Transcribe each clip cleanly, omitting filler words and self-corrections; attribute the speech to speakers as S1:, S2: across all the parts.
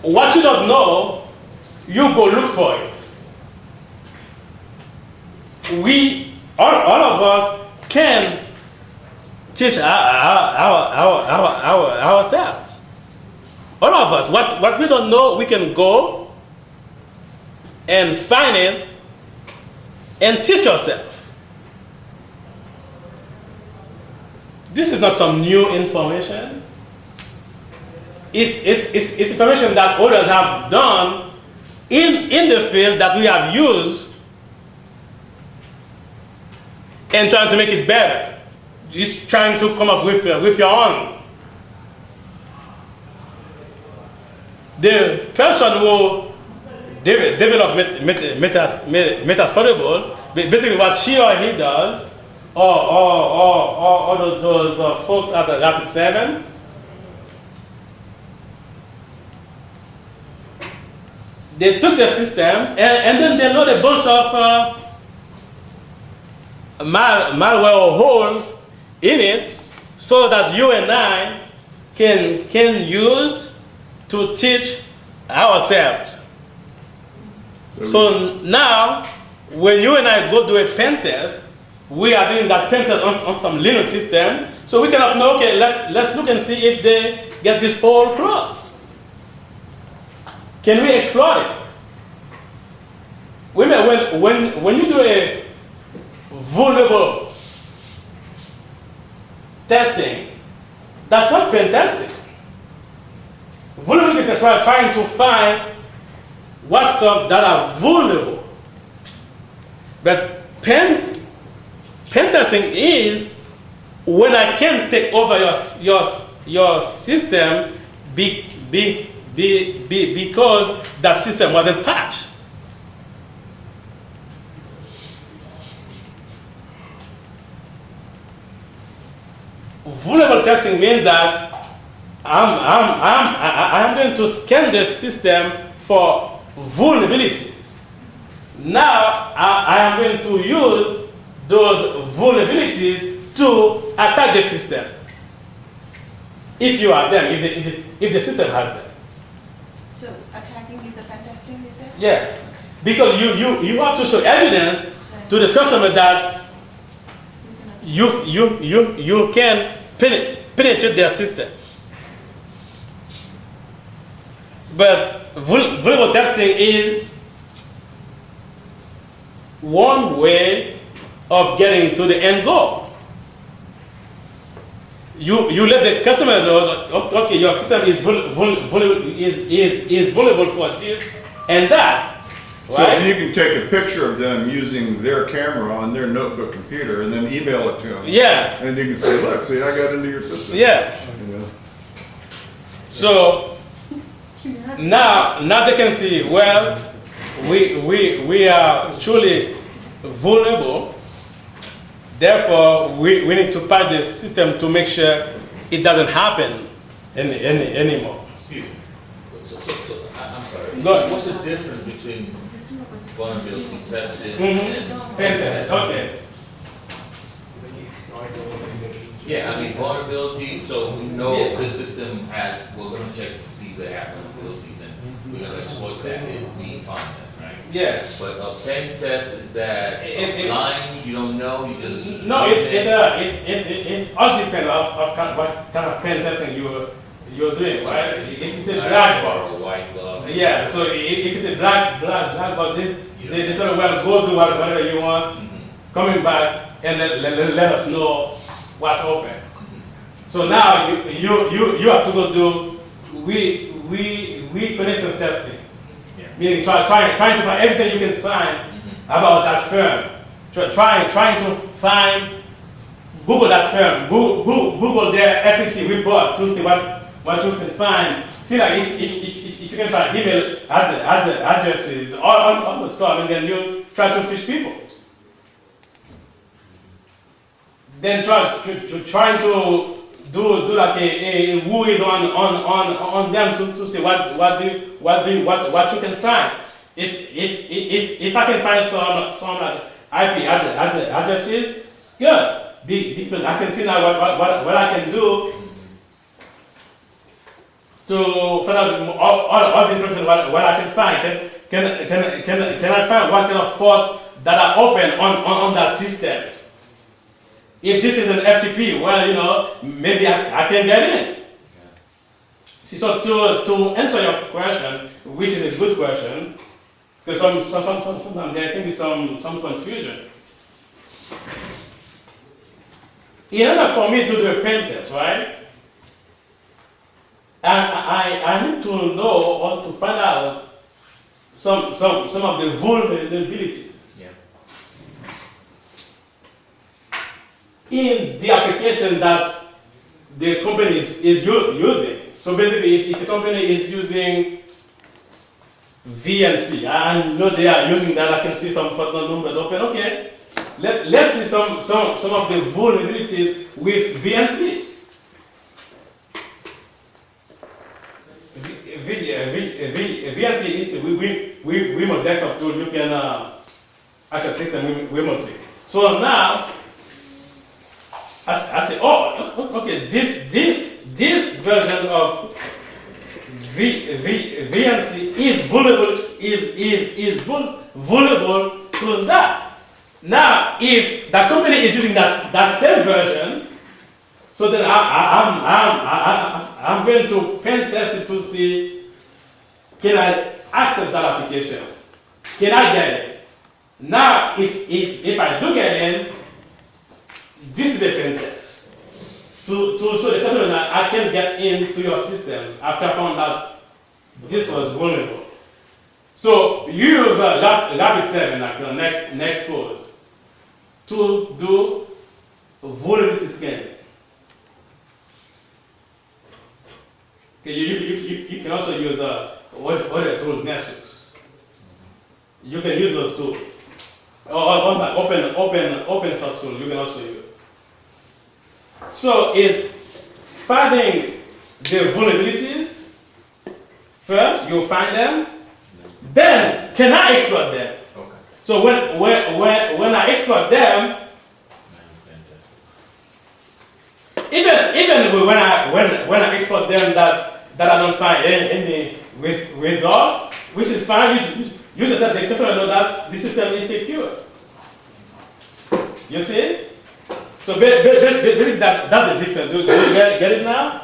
S1: what you don't know, you go look for it. All of us can teach ourselves. All of us, what we don't know, we can go and find it and teach ourselves. This is not some new information. It's information that others have done in the field that we have used and trying to make it better. Just trying to come up with your own. The person who developed Metasploitable, basically what she or he does, or those folks at Rapid 7, they took the system and then they load a bunch of malware or holes in it so that you and I can use to teach ourselves. So now, when you and I go do a pen test, we are doing that pen test on some Linux system, so we can know, okay, let's look and see if they get this hole closed. Can we exploit it? When you do a vulnerable testing, that's not pen testing. Vulnerability is trying to find what stuff that are vulnerable. But pen testing is when I can take over your system because that system wasn't patched. Vulnerable testing means that I'm going to scan the system for vulnerabilities. Now I am going to use those vulnerabilities to attack the system. If you have them, if the system has them.
S2: So attacking is the pen testing, you said?
S1: Yeah, because you have to show evidence to the customer that you can penetrate their system. But vulnerable testing is one way of getting to the end goal. You let the customer know, okay, your system is vulnerable for this and that.
S3: So
S1: right?
S3: you can take a picture of them using their camera on their notebook computer and then email it to them.
S1: Yeah.
S3: And you can say, look, see, I got into your system.
S1: Yeah.
S3: You know?
S1: So now they can see, well, we are truly vulnerable. Therefore, we need to patch the system to make sure it doesn't happen anymore.
S4: Excuse me. I'm sorry.
S1: Go ahead.
S4: What's the difference between vulnerability testing
S1: Pen
S4: and
S1: test, okay.
S4: yeah, I mean vulnerability. So we know
S1: Yeah.
S4: the system has. We're going to check to see the have vulnerabilities, and we're going to exploit that if we find them, right?
S1: Yes.
S4: But a pen test is that blind. You don't know. You just
S1: No, it all depends on what kind of pen testing you're doing, right? If it's a black box,
S4: or white glove.
S1: yeah. So if it's a black box, they tell you, well, go do whatever you want, coming back and then let us know what happened. So now you have to go do penetrance testing, meaning trying to find everything you can find about that firm. Trying to find, Google that firm, Google their SEC report to see what you can find. See that if you can find email addresses on the stuff, and then you try to fish people. Then trying to do like a who is on them to see what you can find. If I can find some like IP addresses, good. Because I can see now what I can do to find out all the information what I can find. Can I find what kind of ports that are open on that system? If this is an FTP, well, maybe I can get in. See, so to answer your question, which is a good question, because sometimes there can be some confusion. In order for me to do a pen test, right? I need to know or to find out some of the vulnerabilities
S4: Yeah.
S1: in the application that the company is using. So basically, if the company is using VNC, I know they are using that. I can see some partner numbers open. Okay, let's see some of the vulnerabilities with VNC. VNC is we desktop tool. You can access system remotely. So now, I say, oh, okay, this version of VNC is vulnerable to that. Now, if the company is using that same version, so then I'm going to pen test it to see, can I access that application? Can I get it? Now, if I do get in, this is a pen test. To show the customer that I can get into your system after I found out this was vulnerable. So you use Rapid7, like the next course, to do vulnerability scanning. Okay, you can also use other tool, Nessus. You can use those tools. Or open source tool, you can also use. So it's finding the vulnerabilities. First, you find them. Then, can I exploit them?
S4: Okay.
S1: So when I exploit them, even when I export them that I don't find any results, which is fine, you just let the customer know that the system is secure. You see? So basically that's the difference. Do you get it now?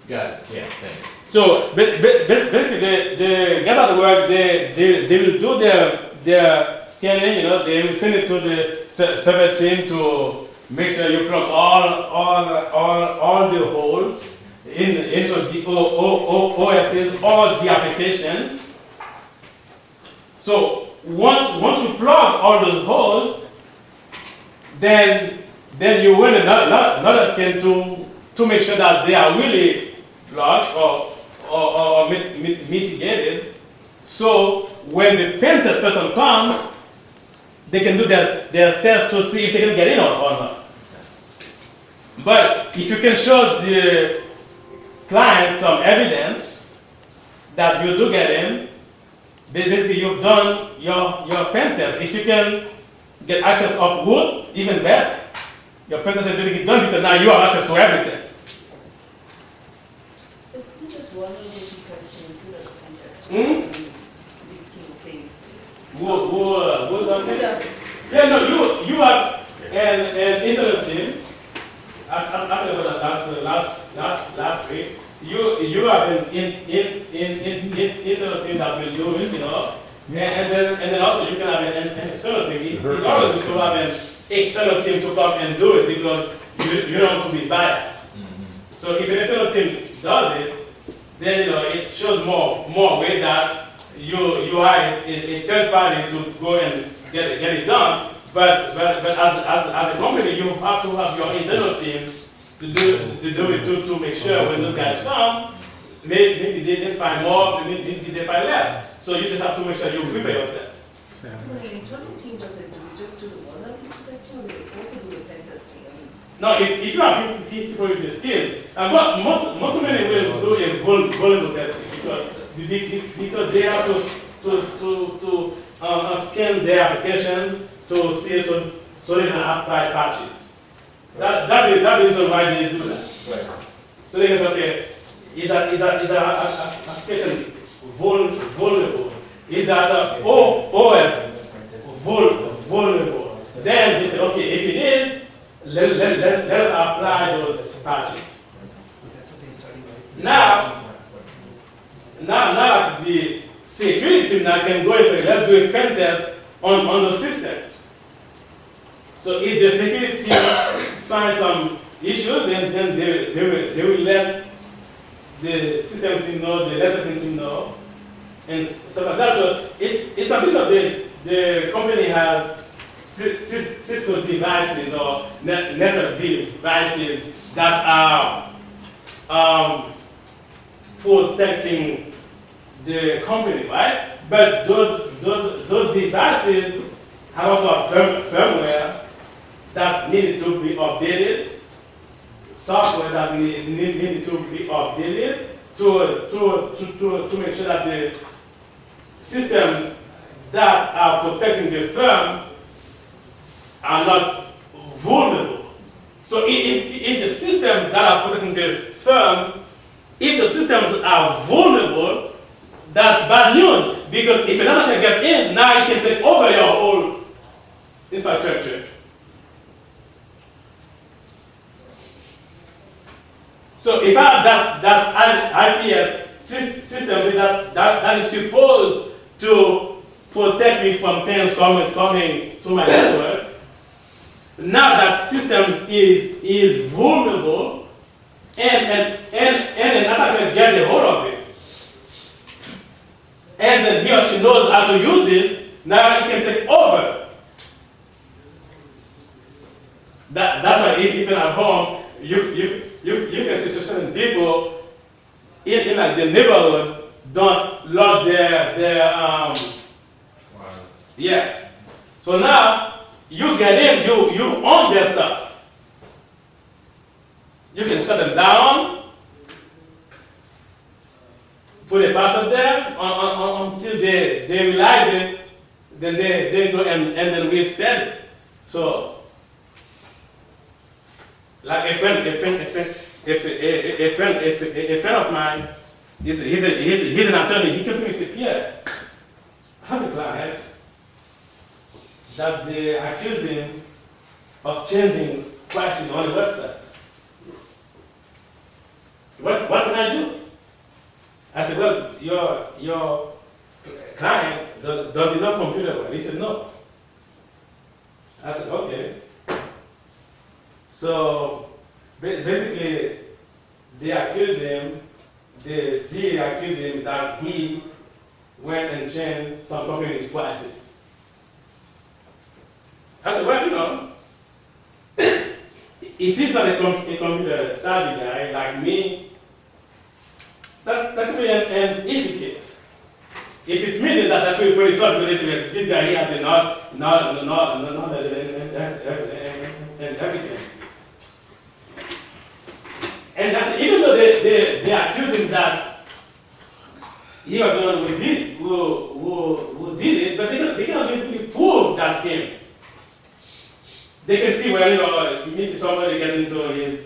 S4: Got it. Yeah. Thanks.
S1: So basically they get out of work, they will do their scanning, they will send it to the server team to make sure you plug all the holes into the OSs, all the applications. So once you plug all those holes, then you run another scan to make sure that they are really plugged or mitigated. So when the pen test person comes, they can do their test to see if they can get in or not. But if you can show the client some evidence that you do get in, basically you've done your pen test. If you can get access of root, even better. Your pen test is basically done because now you have access to everything.
S5: So who does vulnerability testing? Who does pen testing?
S1: Hmm?
S5: These kind of things.
S1: Who done
S5: Who
S1: it?
S5: does it?
S1: Yeah, no, you have an internal team. I talked about that last week. You have an internal team that will do it, and then also you can have an external team. It's always good to have an external team to come and do it because you don't want to be biased. So if an external team does it, then it shows more weight that you are a third party to go and get it done. But as a company, you have to have your internal team to do it to make sure when those guys come, maybe they didn't find more, maybe they find less. So you just have to make sure you prepare yourself.
S5: So when an internal team does it, do we just do the vulnerability testing or do they also do the pen testing? I mean,
S1: Now, if you have people with the skills, and most many will do a vulnerable testing because they have to scan their applications to see so they can apply patches. That's the reason why they do that.
S4: Right.
S1: So they can say, okay, is that application vulnerable? Is that OS vulnerable? Then they say, okay, if it is, let us apply those patches. Now that the security team now can go and say, let's do a pen test on the system. So if the security team finds some issues, then they will let the system team know, the networking team know, and stuff like that. So it's a bit of the company has Cisco devices or network devices that are protecting the company, right? But those devices have also a firmware that needed to be updated, software that needed to be updated to make sure that the systems that are protecting the firm are not vulnerable. So if the systems that are protecting the firm, if the systems are vulnerable, that's bad news. Because if another can get in, now it can take over your whole infrastructure. So if I have that IPS system that is supposed to protect me from things coming to my network, now that system is vulnerable, and another can get a hold of it, and then he or she knows how to use it, now it can take over. That's why even at home, you can see certain people in like the neighborhood don't lock their yes. So now you get in, you own their stuff. You can shut them down, put a password there until they realize it, then they go and then reset it. So like a friend of mine, he's an attorney. He came to me and said, Pierre, I have a client that they accuse him of changing prices on the website. What can I do? I said, well, your client does he know computer well? He said, no. I said, okay. So basically, they accused him, the DA accused him that he went and changed some company's prices. I said, well, you know, if he's not a computer savvy guy like me, that could be an easy case. If it's me, that could be pretty tough because this guy he has the knowledge and everything. And that even though they accuse him that he was the one who did it, but they cannot really prove that scheme. They can see where, you know, maybe somebody get into his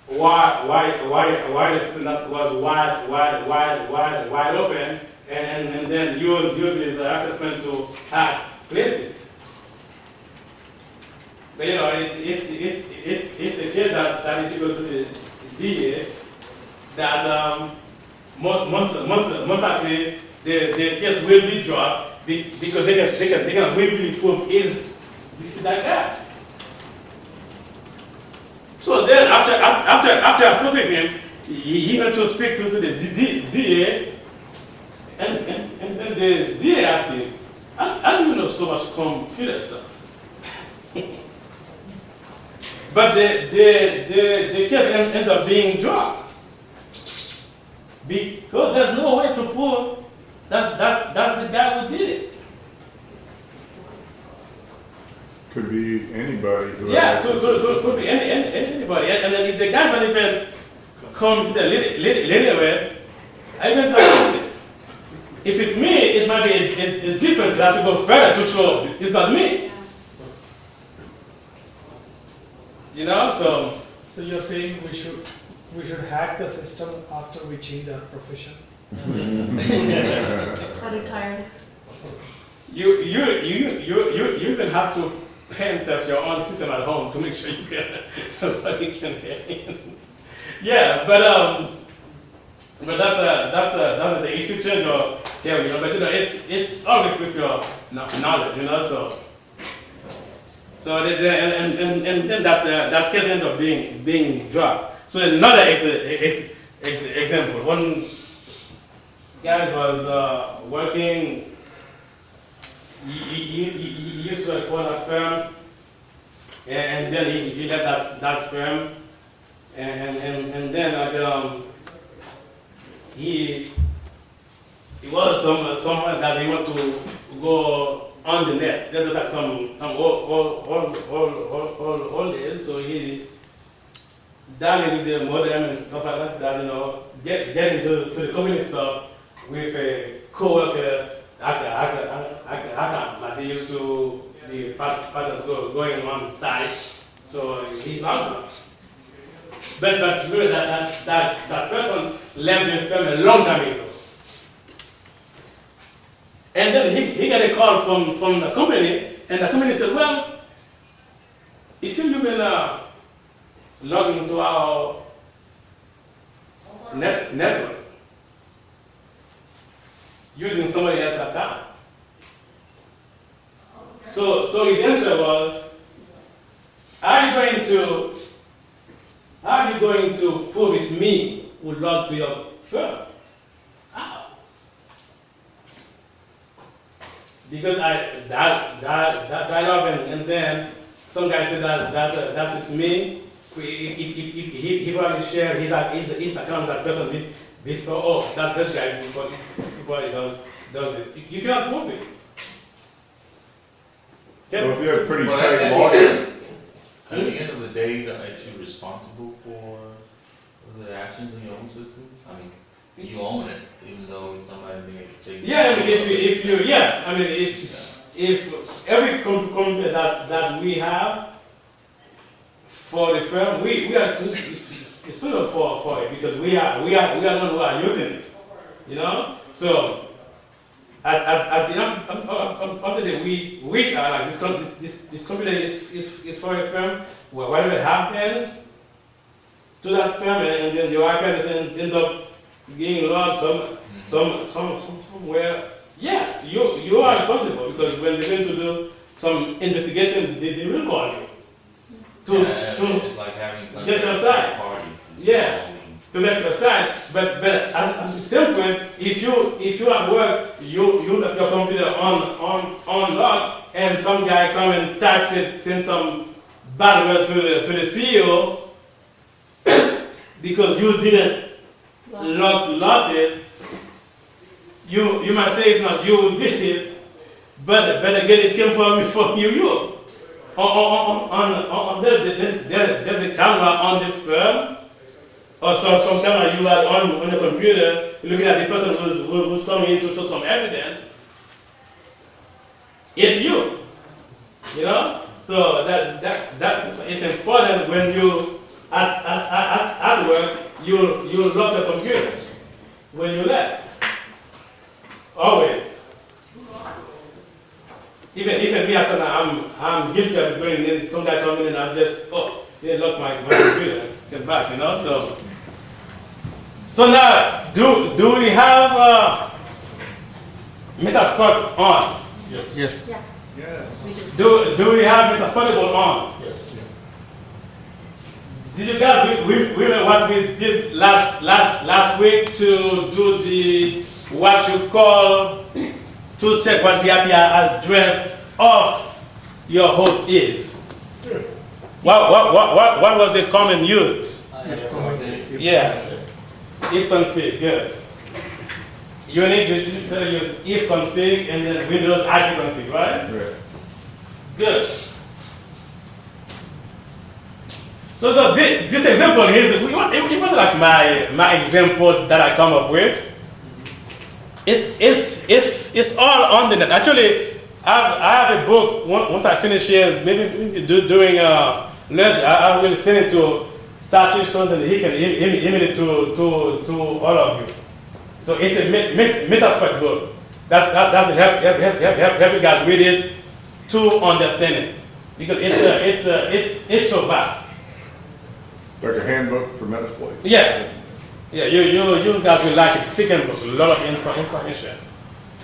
S1: why the system that was wide open, and then use his assessment to hack places. But you know, it's a case that if you go to the DA, that most likely the case will be dropped because they can really prove this is that guy. So then after I spoke with him, he went to speak to the DA, and then the DA asked him, "How do you know so much computer stuff?" But the case ended up being dropped because there's no way to prove that's the guy who did it.
S3: Could be anybody who
S1: Yeah,
S3: has
S1: could be anybody. And then if the guy don't even come to the little way, I even try to if it's me, it might be a different. I have to go further to show it's not me. You know, so
S6: So you're saying we should we should hack the system after we change our profession.
S5: Are retired?
S1: You even have to pen test your own system at home to make sure you can nobody can get in. Yeah, but that's the if you change your theory, but it's always with your knowledge, so and then that case ends up being dropped. So another example, one guy was working. He used to work for that firm, and then he left that firm, and then he was someone that he want to go on the net. There's like some old days, so he dive into the modem and stuff like that, get into the community stuff with a co-worker. Like they used to be part of going on the side, so he loved them. But remember that person left the firm a long time ago. And then he got a call from the company, and the company said, well, it seems you've been logging into our network using somebody else's account. So his answer was, are you going to prove it's me who logged to your firm? How? Because that dialogue, and then some guy said that is me. He probably shared his account with that person before. Oh, this guy is probably does it. You cannot prove it.
S3: So if you have pretty
S4: Well,
S3: tight
S4: at
S3: login,
S4: the end of the day, aren't you responsible for the actions in your own system? I mean, you own it, even though somebody may take.
S1: Yeah, I mean, if every computer that we have for the firm, we are student for it, because we are the ones who are using it, So at the end of the day, we are like this computer is for a firm. Whatever happened to that firm, and then your iPad end up being logged somewhere. Yes, you are responsible, because when they're going to do some investigation, they will call you.
S4: It's like having
S1: get your side.
S4: parties.
S1: Yeah. To get your side, but at the same point, if you at work, you left your computer on log, and some guy come and types it, send some bad word to the CEO because you didn't log it, you might say it's not you who did it, but again it came from you. There's a camera on the firm. Or some camera you are on your computer, looking at the person who's coming in to show some evidence. It's you, So that it's important when you at work you lock the computer when you left. Always. Even me after now, I'm guilty of going in. Some guy coming in, I'm just they lock my computer. Get back, So now, do we have Metasploit on?
S7: Yes.
S2: Yeah,
S3: yes.
S2: we do.
S1: Do we have Metasploitable on?
S7: Yes.
S1: Did you guys remember what we did last week to do the what you call to check what the IP address of your host is? What was the common use? Yeah. Ifconfig, good. You need to use ifconfig and then Windows ipconfig, right?
S3: Right.
S1: Good. So this example here, it was like my example that I come up with. It's all on the net. Actually, I have a book. Once I finish here, maybe during lunch, I will send searching something, he can email it to all of you. So it's a Metasploit book that will help you guys read it to understand it, because it's so vast.
S3: Like a handbook for Metasploit.
S1: Yeah, you guys will like it. Sticking book, a lot of information,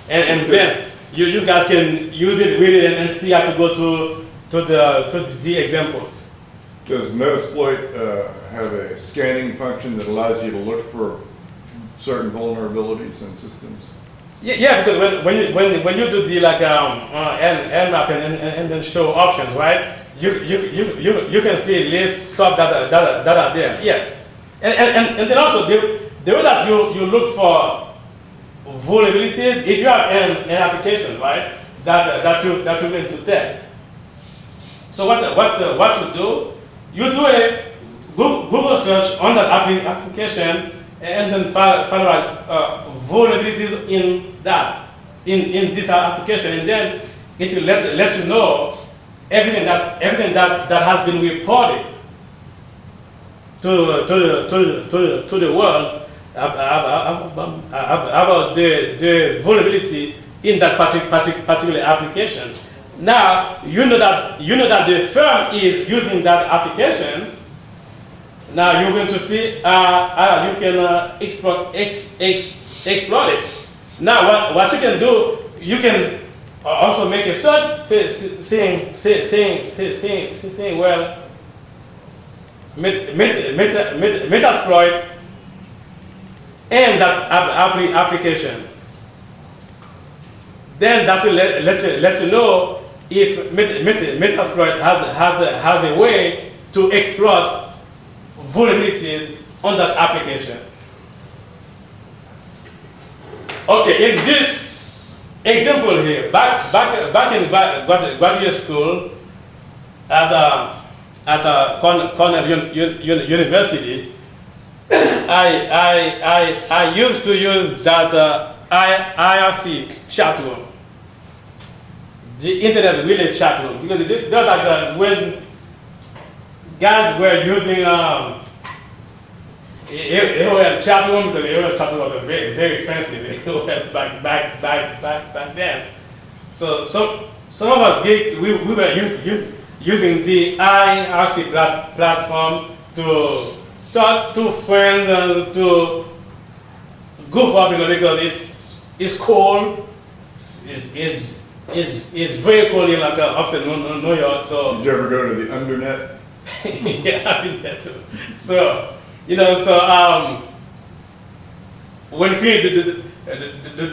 S1: and then you guys can use it, read it, and see how to go to the examples.
S3: Does Metasploit have a scanning function that allows you to look for certain vulnerabilities in systems?
S1: Yeah, because when you do the like Nmap and then show options, right? You can see lists stuff that are there. Yes, and then also the way that you look for vulnerabilities, if you have an application, right, that you're going to test. So what you do? You do a Google search on that application, and then find out vulnerabilities in this application, and then it will let you know everything that has been reported to the world about the vulnerability in that particular application. Now you know that the firm is using that application. Now you're going to see how you can exploit it. Now what you can do, you can also make a search saying well, Metasploit and that application. Then that will let you know if Metasploit has a way to exploit vulnerabilities on that application. Okay, in this example here, back in graduate school at Cornell University, I used to use that IRC chat room, the internet relay chat room, because that's like when guys were using AOL chat room, because AOL chat room was very, very expensive AOL back then. So some of us we were using the IRC platform to talk to friends and to goof up, because it's cold, it's very cold in like upstate New York. So
S3: Did you ever go to the Undernet?
S1: yeah, I've been there too. So when we finished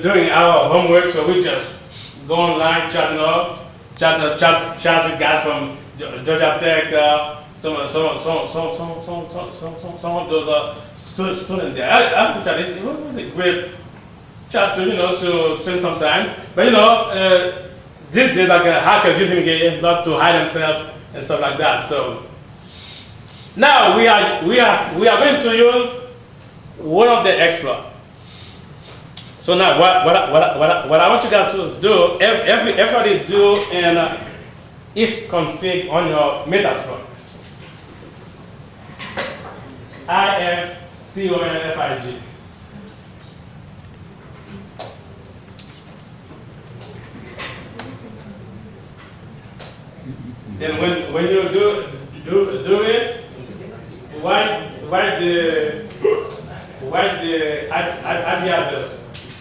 S1: doing our homework, so we just go online, chat with guys from Georgia Tech, some of those students there. I have to chat. It was a great chat to spend some time. But these days like hackers using it not to hide themselves and stuff like that. So now we are going to use one of the exploits. So now what I want you guys to do, everybody do an if config on your Metasploit. IFCONFIG. Then when you do it, write the IP address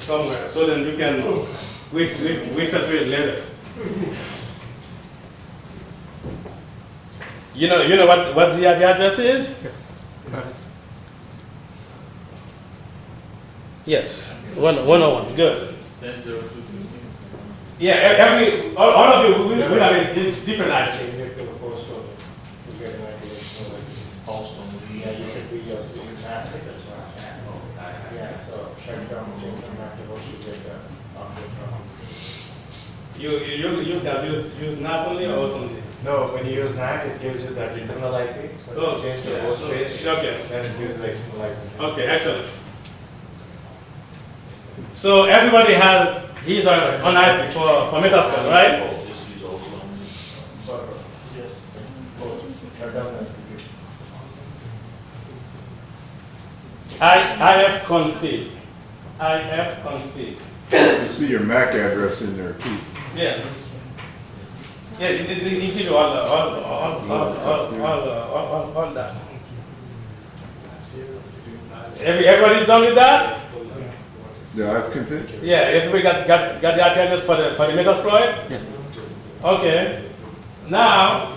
S1: somewhere, so then you can we filter it later. You know what the IP address is? Yes, 101. Good.
S4: 10.02.15.
S1: Yeah, all of you we have a different IP.
S4: Post on the
S7: Yeah, you should be just doing that. That's right. Yeah, so shut down, change the map, once you get the object from.
S1: You guys use NAT only or something?
S7: No, when you use NAT, it gives you that internal IP. When you change to host space,
S1: Okay.
S7: then it gives the external IP.
S1: Okay, excellent. So everybody has his own IP for Metasploit, right?
S4: Just use also on.
S7: Sorry, yes, shut down the computer.
S1: IF config. IF config.
S3: You see your MAC address in there too.
S1: Yeah. Yeah, it gives you all that. Everybody's done with that?
S3: The IF config?
S1: Yeah, everybody got the IP address for the Metasploit?
S8: Yeah.
S1: Okay. Now,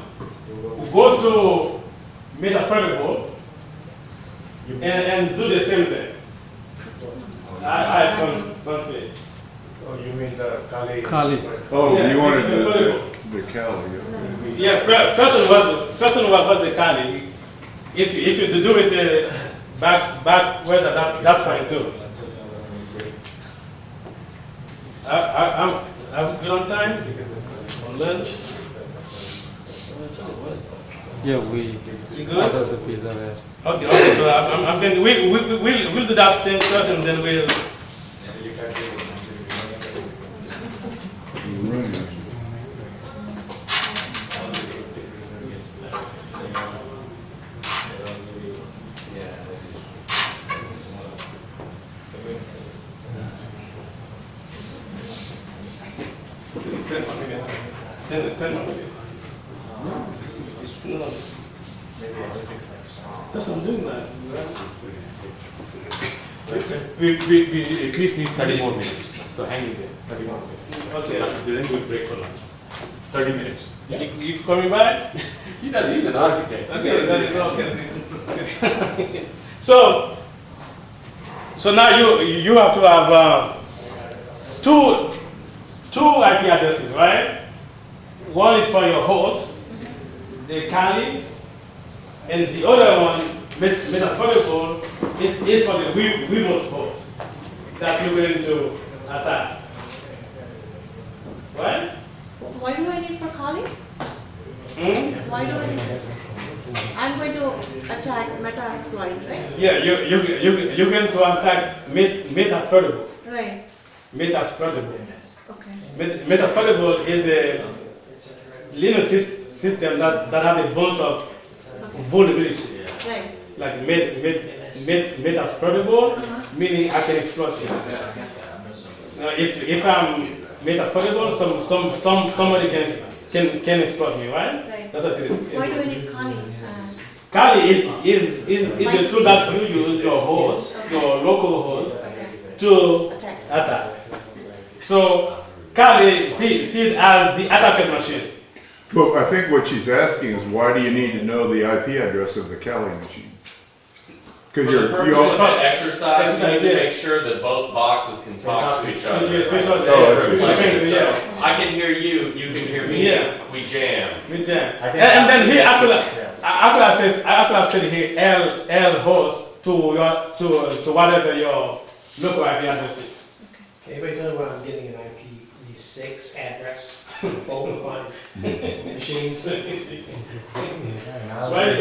S1: go to Metasploitable and do the same thing. I config.
S7: Oh, you mean the Kali?
S8: Kali.
S3: Oh,
S1: Yeah,
S3: you wanted
S1: configurable.
S3: the Kali,
S1: Yeah,
S3: yeah.
S1: first one was the Kali. If you do it back weather, that's fine too. I'm good on time. On lunch.
S8: Yeah, we
S1: You good?
S8: order the pizza there.
S1: Okay. So I'm going. We'll do that thing first, and then we'll.
S3: You run it.
S1: Ten more minutes. No. That's what I'm doing that.
S9: We at least need 30 more minutes. So hang in there, 30 more minutes.
S1: Okay.
S9: Then we'll break for lunch. 30 minutes.
S1: You coming back?
S9: He's an architect.
S1: Okay, that is okay. So now you have to have two IP addresses, right? One is for your host, the Kali, and the other one, Metasploitable, is for the remote host that you're going to attack. Right?
S2: Why do I need for calling?
S1: Hmm?
S2: Why do I need? I'm going to attack Metasploit, right?
S1: Yeah, you're going to attack Metasploitable.
S2: Right.
S1: Metasploitable.
S2: Okay.
S1: Metasploitable is a Linux system that has a bunch of vulnerabilities.
S2: Right.
S1: Like Metasploitable, meaning I can exploit it. Now, if I'm Metasploitable, somebody can exploit me, right?
S2: Right.
S1: That's what it is.
S2: Why do I need calling?
S1: Kali is the tool that you use your host, your local host,
S2: Okay.
S1: to
S2: Attack.
S1: attack. So Kali see it as the attacker machine.
S3: But I think what she's asking is why do you need to know the IP address of the Kali machine? Because
S10: For the purpose
S3: you
S10: of the exercise, you need to
S1: Yeah.
S10: make sure that both boxes can talk to each other.
S1: Yeah.
S10: I can hear you, you can hear me,
S1: Yeah.
S10: we jam.
S1: We jam.
S7: I think
S1: And then
S7: that's-
S1: here
S7: yeah.
S1: I could have said here L host to whatever your local IP address is.
S11: Anybody tell me when I'm getting an IPv6 address? Both on machines.
S7: Now-
S1: Right?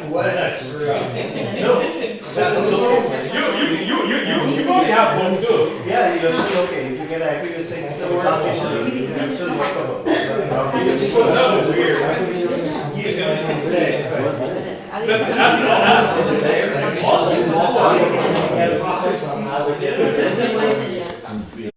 S11: What did I screw up?
S7: No, it's okay.
S1: You only have one too.
S11: Yeah, you're still okay. If you get an IPv6, it's still working. It's still workable. It's so weird.
S2: System